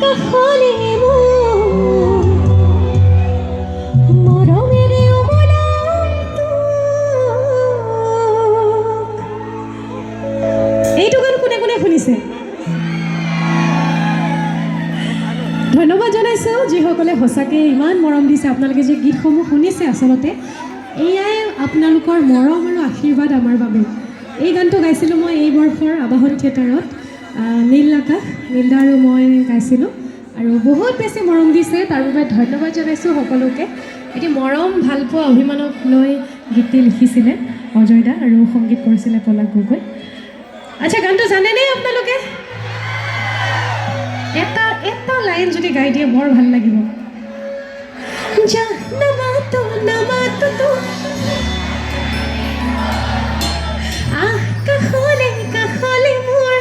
কাষলে মোৰ মৰমেৰে উমলাটো। এইটো গান কোনে কোনে শুনিছে? ধন্যবাদ জনাইছোঁ যিসকলে সঁচাকৈ ইমান মৰম দিছে। আপোনালোকে যে গীতসমূহ শুনিছে, আচলতে এয়াই আপোনালোকৰ মৰম আৰু আশীৰ্বাদ আমাৰ বাবে। এই গানটো গাইছিলোঁ মই এই বৰ্ষৰ আবাহন থিয়েটাৰত, নীল আকাশ, নীলদা আৰু মই গাইছিলোঁ আৰু বহুত বেছি মৰম দিছে, তাৰ বাবে ধন্যবাদ জনাইছোঁ সকলোকে। এটি মৰম ভালপোৱা অভিমানক লৈ গীতটি লিখিছিলে অজয়দা আৰু সংগীত কৰিছিলে পলাশ গগৈ। আচ্ছা, গানটো জানেনে আপোনালোকে? এটা এটা লাইন যদি গাই দিয়ে বৰ ভাল লাগিব। যা নামাতো নামাতো তো আহ কাষলে কাষলে মোৰ।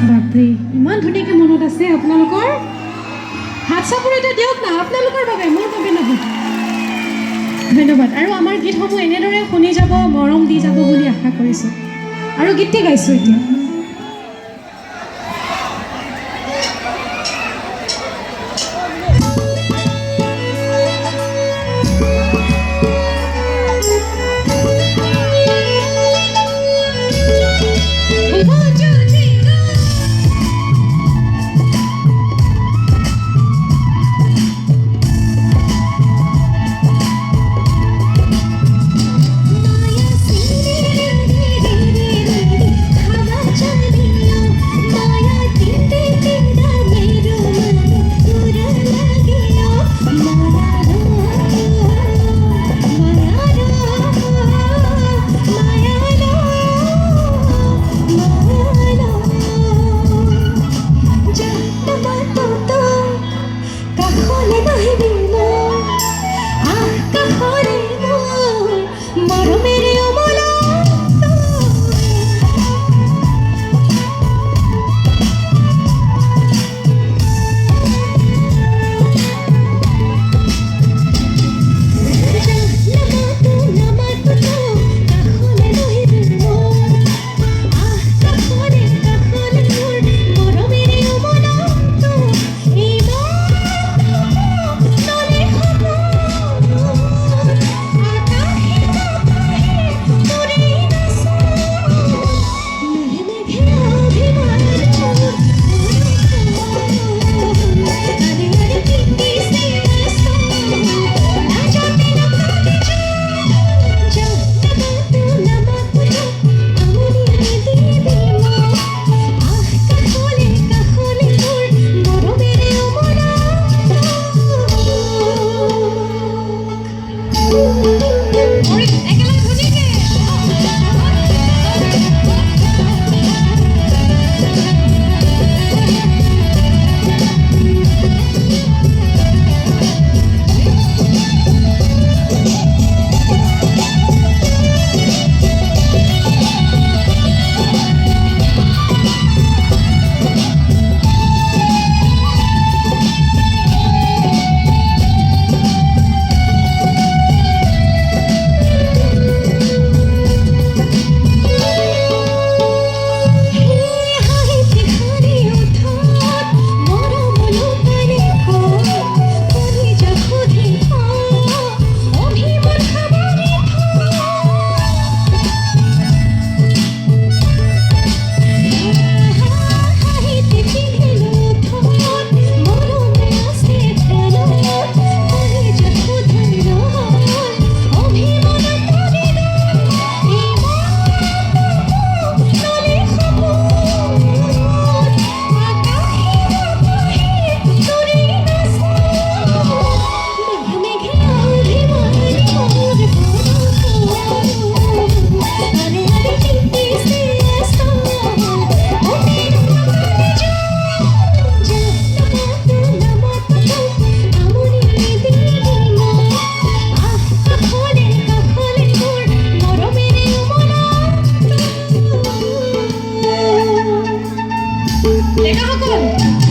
বাপৰে, ইমান ধুনীয়াকৈ মনত আছে আপোনালোকৰ। হাত চাপৰি এটা দিয়ক না, আপোনালোকৰ বাবে, মোৰ বাবে নহয়। ধন্যবাদ। আৰু আমাৰ গীতসমূহ এনেদৰে শুনি যাব, মৰম দি যাব বুলি আশা কৰিছোঁ। আৰু গীতটি গাইছোঁ এতিয়া। দেখা সকল।